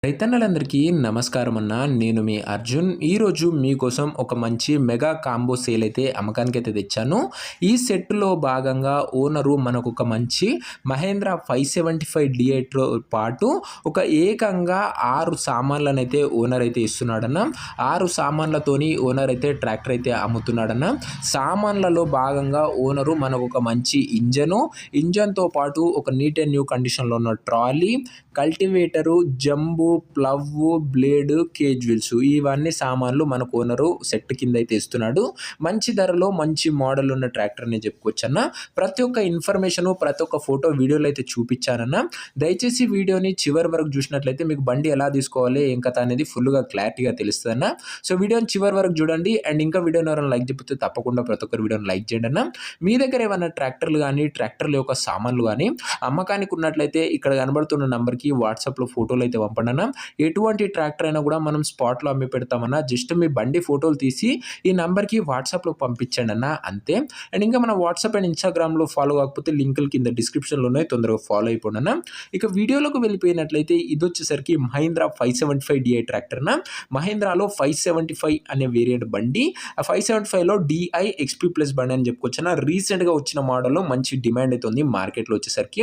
రైతన్నలందరికీ నమస్కారం అన్న. నేను మీ అర్జున్. ఈరోజు మీకోసం ఒక మంచి మెగా కాంబో సేల్ అయితే అమ్మకానికైతే తెచ్చాను. ఈ సెట్‌లో భాగంగా ఓనరు మనకు ఒక మంచి మహేంద్ర 575 డిఐతో పాటు ఒక ఏకంగా 6 సామాన్లనైతే ఓనర్ అయితే ఇస్తున్నాడన్న. 6 సామాన్లతోని ఓనర్ అయితే ట్రాక్టర్ అయితే అమ్ముతున్నాడన్న. సామాన్లలో భాగంగా ఓనరు మనకు ఒక మంచి ఇంజన్‌తో పాటు ఒక నీట్ అండ్ న్యూ కండిషన్‌లో ఉన్న ట్రాలీ, కల్టివేటరు, జంబు, ప్లవ్వు, బ్లేడు, కేజ్ వీల్స్ ఇవన్నీ సామాన్లు మనకు ఓనరు సెట్ కింద అయితే ఇస్తున్నాడు. మంచి ధరలో మంచి మోడల్ ఉన్న ట్రాక్టర్ అని చెప్పుకోవచ్చన్న. ప్రతి ఒక్క ఇన్ఫర్మేషను, ప్రతి ఒక్క ఫోటో వీడియోలో అయితే చూపించానన్న. దయచేసి వీడియోని చివరి వరకు చూసినట్లయితే మీకు బండి ఎలా తీసుకోవాలి, ఏం కథ అనేది ఫుల్గా క్లారిటీగా తెలుస్తుందన్న. సో వీడియోని చివరి వరకు చూడండి. అండ్ ఇంకా వీడియోని ఎవరైనా లైక్ చెప్తే తప్పకుండా ప్రతి ఒక్కరు వీడియోని లైక్ చేయండి అన్న. మీ దగ్గర ఏమైనా ట్రాక్టర్లు కానీ ట్రాక్టర్ల యొక్క సామాన్లు కానీ అమ్మకానికి ఉన్నట్లయితే ఇక్కడ కనబడుతున్న నంబర్కి వాట్సాప్లో ఫోటోలు అయితే పంపండి అన్న. ఎటువంటి ట్రాక్టర్ అయినా కూడా మనం స్పాట్లో అమ్మి పెడతామన్నా. జస్ట్ మీ బండి ఫోటోలు తీసి ఈ నంబర్కి వాట్సాప్లో పంపించండి అన్న, అంతే. అండ్ ఇంకా మన వాట్సాప్ అండ్ ఇన్స్టాగ్రామ్లో ఫాలో కాకపోతే లింకులు కింద డిస్క్రిప్షన్లో ఉన్నాయి, తొందరగా ఫాలో అయిపోండి అన్న. ఇక వీడియోలోకి వెళ్ళిపోయినట్లయితే ఇది వచ్చేసరికి మహేంద్ర 575 డిఐ ట్రాక్టర్ అన్న. మహేంద్రాలో 575 అనే వేరియంట్ బండి. ఆ 575లో డిఐ ఎక్స్పీ ప్లస్ బండి అని చెప్పుకోవచ్చు అన్న. రీసెంట్గా వచ్చిన మోడల్లో మంచి డిమాండ్ అయితే ఉంది మార్కెట్లో వచ్చేసరికి.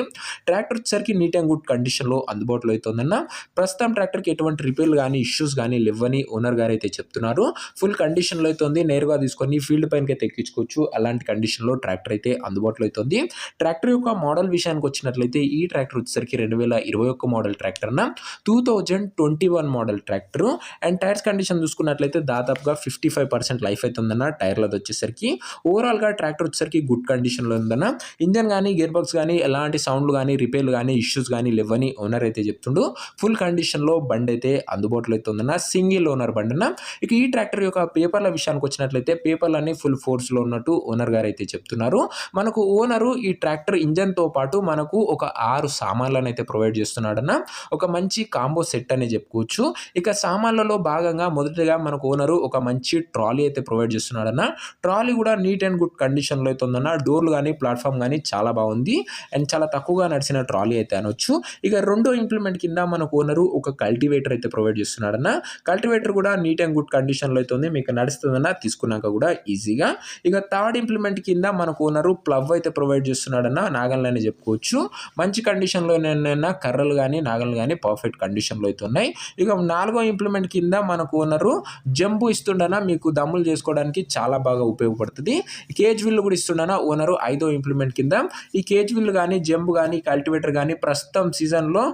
ట్రాక్టర్ వచ్చేసరికి నీట్ అండ్ గుడ్ కండిషన్లో అందుబాటులో అవుతుందన్న. ప్రస్తుతం ట్రాక్టర్కి ఎటువంటి రిపేర్లు కానీ ఇష్యూస్ కానీ లేవని ఓనర్ గారు అయితే చెప్తున్నారు. ఫుల్ కండిషన్లో అయితే ఉంది. నేరుగా తీసుకొని ఫీల్డ్ పైనకి అయితే ఎక్కించుకోవచ్చు. అలాంటి కండిషన్లో ట్రాక్టర్ అయితే అందుబాటులో అవుతుంది. ట్రాక్టర్ యొక్క మోడల్ విషయానికి వచ్చినట్లయితే ఈ ట్రాక్టర్ వచ్చేసరికి 2021 మోడల్ ట్రాక్టర్ అన్న. 2021 model tractor. And tyres condition చూసుకున్నట్లయితే దాదాపుగా 55% లైఫ్ అయితే ఉందన్న టైర్లది వచ్చేసరికి. ఓవరాల్గా ట్రాక్టర్ వచ్చేసరికి గుడ్ కండిషన్లో ఉందన్న. ఇంజన్ కానీ గేర్ బాక్స్ కానీ ఎలాంటి సౌండ్లు కానీ రిపేర్లు కానీ ఇష్యూస్ కానీ లేవని ఓనర్ అయితే చెప్తుండు. ఫుల్ కండిషన్లో బండి అయితే అందుబాటులో అయితే ఉందన్న. సింగిల్ ఓనర్ బండి అన్న. ఇక ఈ ట్రాక్టర్ యొక్క పేపర్ల విషయానికి వచ్చినట్లయితే పేపర్లన్నీ ఫుల్ ఫోర్స్లో ఉన్నట్టు ఓనర్ గారు అయితే చెప్తున్నారు. మనకు ఓనరు ఈ ట్రాక్టర్ ఇంజన్తో పాటు మనకు ఒక 6 సామాన్లను అయితే ప్రొవైడ్ చేస్తున్నాడన్న. ఒక మంచి కాంబో సెట్ అని చెప్పుకోవచ్చు. ఇక సామాన్లలో భాగంగా మొదటిగా మనకు ఓనరు ఒక మంచి ట్రాలీ అయితే ప్రొవైడ్ చేస్తున్నాడన్న. ట్రాలీ కూడా నీట్ అండ్ గుడ్ కండిషన్లో అయితే ఉందన్న. డోర్లు కానీ ప్లాట్ఫామ్ కానీ చాలా బాగుంది. అండ్ చాలా తక్కువగా నడిచిన ట్రాలీ అయితే అనొచ్చు. ఇక రెండో ఇంప్లిమెంట్ కింద మనకు ఓనరు ఒక కల్టివేటర్ అయితే ప్రొవైడ్ చేస్తున్నాడన్న. కల్టివేటర్ కూడా నీట్ అండ్ గుడ్ కండిషన్లో అయితే ఉంది. మీకు నడుస్తుందన్న తీసుకున్నాక కూడా ఈజీగా. ఇక థర్డ్ ఇంప్లిమెంట్ కింద మనకు ఓనరు ప్లవ్ అయితే ప్రొవైడ్ చేస్తున్నాడన్న. నాగన్లని చెప్పుకోవచ్చు. మంచి కండిషన్లోనైనా కర్రలు కానీ నాగన్లు కానీ పర్ఫెక్ట్ కండిషన్లో అయితే ఉన్నాయి. ఇక నాలుగో ఇంప్లిమెంట్ కింద మనకు ఓనరు జంబు ఇస్తుండన. మీకు దమ్ములు చేసుకోవడానికి చాలా బాగా ఉపయోగపడుతుంది. కేజ్ విల్ కూడా ఇస్తుండన ఓనరు ఐదో ఇంప్లిమెంట్ కింద. ఈ కేజ్ విల్ కానీ జంబు కానీ కల్టివేటర్ కానీ ప్రస్తుతం సీజన్లో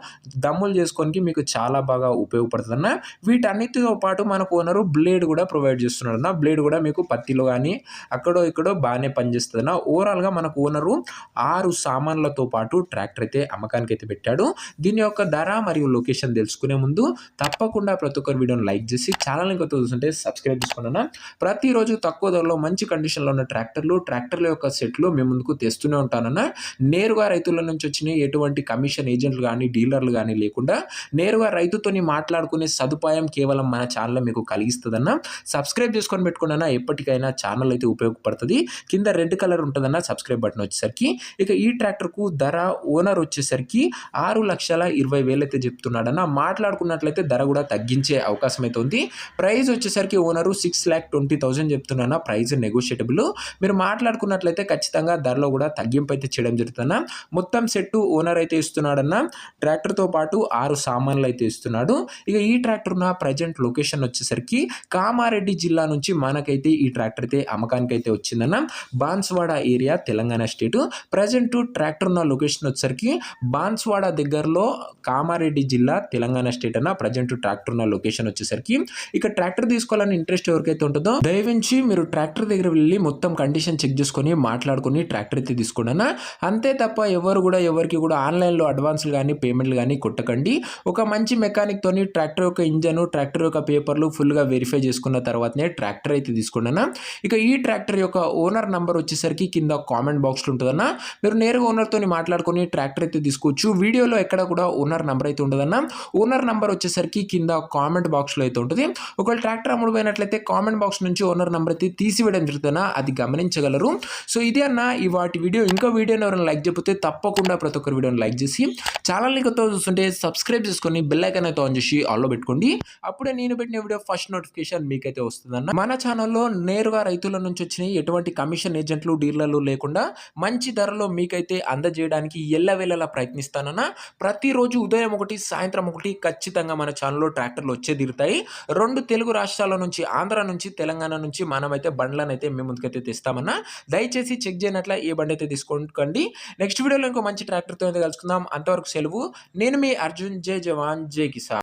దమ్ములు చేసుకోనికి మీకు చాలా బాగా ఉపయోగపడుతుంది అన్న. వీటన్నిటితో పాటు మనకు ఓనరు బ్లేడ్ కూడా ప్రొవైడ్ చేస్తున్నాడు అన్న. బ్లేడ్ కూడా మీకు పత్తిలో కానీ అక్కడో ఇక్కడో బాగానే పనిచేస్తుంది అన్న. ఓవరాల్గా మనకు ఓనరు 6 సామాన్లతో పాటు ట్రాక్టర్ అయితే అమ్మకానికి అయితే పెట్టాడు. దీని యొక్క ధర మరియు లొకేషన్ తెలుసుకునే ముందు తప్పకుండా ప్రతి ఒక్కరు వీడియోని లైక్ చేసి ఛానల్ని కొత్త చూస్తుంటే సబ్స్క్రైబ్ చేసుకున్నా. ప్రతిరోజు తక్కువ ధరలో మంచి కండిషన్లో ఉన్న ట్రాక్టర్ల యొక్క సెట్లు మేము ముందుకు తెస్తూనే ఉంటానన్న. నేరుగా రైతుల నుంచి వచ్చిన ఎటువంటి కమిషన్ ఏజెంట్లు కానీ డీలర్లు కానీ లేకుండా నేరుగా రైతుతోని మాట్లాడుకునే సదుపాయం కేవలం మన ఛానల్లో మీకు కలిగిస్తుందన్న. సబ్స్క్రైబ్ చేసుకొని పెట్టుకున్నా ఎప్పటికైనా ఛానల్ అయితే ఉపయోగపడుతుంది. కింద రెడ్ కలర్ ఉంటుందన్న సబ్స్క్రైబ్ బటన్ వచ్చేసరికి. ఇక ఈ ట్రాక్టర్కు ధర ఓనర్ వచ్చేసరికి 6,20,000 అయితే చెప్తున్నాడన్న. మాట్లాడుకున్నట్లయితే ధర కూడా తగ్గించే అవకాశం అయితే ఉంది. ప్రైస్ వచ్చేసరికి ఓనరు 6,20,000 చెప్తున్నా. Price negotiable. మీరు మాట్లాడుకున్నట్లయితే ఖచ్చితంగా ధరలో కూడా తగ్గింపు అయితే చేయడం జరుగుతుందన్న. మొత్తం సెట్ ఓనర్ అయితే ఇస్తున్నాడన్న. ట్రాక్టర్తో పాటు 6 సామాన్లు అయితే ఇస్తున్నాడు. ఇక ఈ ట్రాక్టర్ ఉన్న ప్రజెంట్ లొకేషన్ వచ్చేసరికి కామారెడ్డి జిల్లా నుంచి మనకైతే ఈ ట్రాక్టర్ అయితే అమ్మకానికి అయితే వచ్చిందన్న. Banswada area Telangana state. Present tractor ఉన్న లొకేషన్ వచ్చేసరికి బాన్స్వాడ దగ్గరలో కామారెడ్డి జిల్లా తెలంగాణ స్టేట్ అన్న. ప్రజెంట్ ట్రాక్టర్ ఉన్న లొకేషన్ వచ్చేసరికి. ఇక ట్రాక్టర్ తీసుకోవాలని ఇంట్రెస్ట్ ఎవరికైతే ఉంటుందో దయవించి మీరు ట్రాక్టర్ దగ్గర వెళ్ళి మొత్తం కండిషన్ చెక్ చేసుకొని మాట్లాడుకొని ట్రాక్టర్ అయితే తీసుకోండి అన్న. అంతే తప్ప ఎవరికి కూడా ఆన్లైన్లో అడ్వాన్స్లు కానీ పేమెంట్లు కానీ కొట్టకండి. ఒక మంచి మెకానిక్ తోని ట్రాక్టర్ యొక్క ఇంజన్ ట్రాక్టర్ యొక్క పేపర్లు ఫుల్గా వెరిఫై చేసుకున్న తర్వాతనే ట్రాక్టర్ అయితే తీసుకున్నాను. ఇక ఈ ట్రాక్టర్ యొక్క ఓనర్ నంబర్ వచ్చేసరికి కింద కామెంట్ బాక్స్లో ఉంటుందన్న. మీరు నేరుగా ఓనర్తో మాట్లాడుకొని ట్రాక్టర్ అయితే తీసుకోవచ్చు. వీడియోలో ఎక్కడ కూడా ఓనర్ నంబర్ అయితే ఉండదన్న. ఓనర్ నంబర్ వచ్చేసరికి కింద కామెంట్ బాక్స్లో అయితే ఉంటుంది. ఒకవేళ ట్రాక్టర్ అమ్ముడుపోయినట్లయితే కామెంట్ బాక్స్ నుంచి ఓనర్ నంబర్ అయితే తీసివేయడం జరుగుతుందన్న. అది గమనించగలరు. సో ఇదే అన్న ఈ వాటి వీడియో. ఇంకా వీడియోని ఎవరైనా లైక్ చేయకపోతే తప్పకుండా ప్రతి ఒక్కరు వీడియోని లైక్ చేసి ఛానల్ని కొత్త కొత్తగా చూస్తుంటే సబ్స్క్రైబ్ చేసుకొని బెల్ ఐకాన్ అయితే ఆన్ చేసి ఆల్లో పెట్టుకోండి. అప్పుడే నేను పెట్టిన వీడియో ఫస్ట్ నోటిఫికేషన్ మీకైతే వస్తుందన్న. మన ఛానల్లో నేరుగా రైతుల నుంచి వచ్చిన ఎటువంటి కమిషన్ ఏజెంట్లు డీలర్లు లేకుండా మంచి ధరలో మీకైతే అందజేయడానికి ఎల్లవేళలా ప్రయత్నిస్తానన్న. ప్రతిరోజు ఉదయం ఒకటి సాయంత్రం ఒకటి ఖచ్చితంగా మన ఛానల్లో ట్రాక్టర్లు వచ్చే తీరుతాయి. 2 తెలుగు రాష్ట్రాల నుంచి ఆంధ్ర నుంచి తెలంగాణ నుంచి మనమైతే బండ్లను అయితే మీ ముందుకైతే తెస్తామన్నా. దయచేసి చెక్ చేయనట్ల ఏ బండి అయితే తీసుకోకండి. నెక్స్ట్ వీడియోలో ఇంకో మంచి ట్రాక్టర్తో అయితే కలుసుకుందాం. అంతవరకు సెలవు. నేను మీ అర్జున్. జై జవాన్ జై కిసాన్.